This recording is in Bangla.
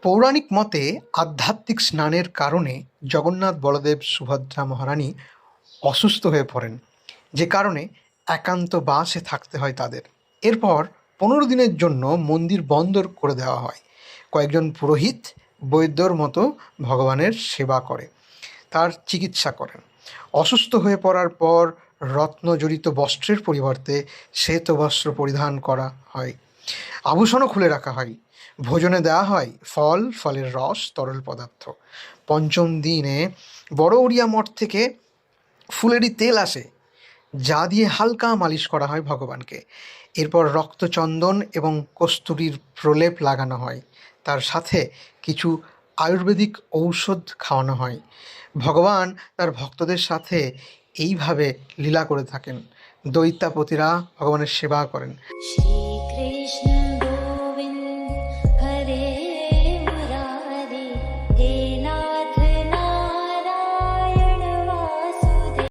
পৌরাণিক মতে আধ্যাত্মিক স্নানের কারণে জগন্নাথ, বলদেব, সুভদ্রা মহারানী অসুস্থ হয়ে পড়েন, যে কারণে একান্ত বাসে থাকতে হয় তাদের। এরপর 15 দিনের জন্য মন্দির বন্ধ করে দেওয়া হয়। কয়েকজন পুরোহিত বৈদ্যর মতো ভগবানের সেবা করে, তার চিকিৎসা করেন। অসুস্থ হয়ে পড়ার পর রত্নজড়িত বস্ত্রের পরিবর্তে শ্বেত বস্ত্র পরিধান করা হয়, আভূষণও খুলে রাখা হয়, ভোজনে দেওয়া হয় ফল, ফলের রস, তরল পদার্থ। পঞ্চম দিনে বড় উড়িয়া মঠ থেকে ফুলেরই তেল আসে, যা দিয়ে হালকা মালিশ করা হয় ভগবানকে। এরপর রক্তচন্দন এবং কস্তুরীর প্রলেপ লাগানো হয়, তার সাথে কিছু আয়ুর্বেদিক ঔষধ খাওয়ানো হয়। ভগবান তার ভক্তদের সাথে এইভাবে লীলা করে থাকেন। দৈত্যাপতিরা ভগবানের সেবা করেন। শ্রীকৃষ্ণ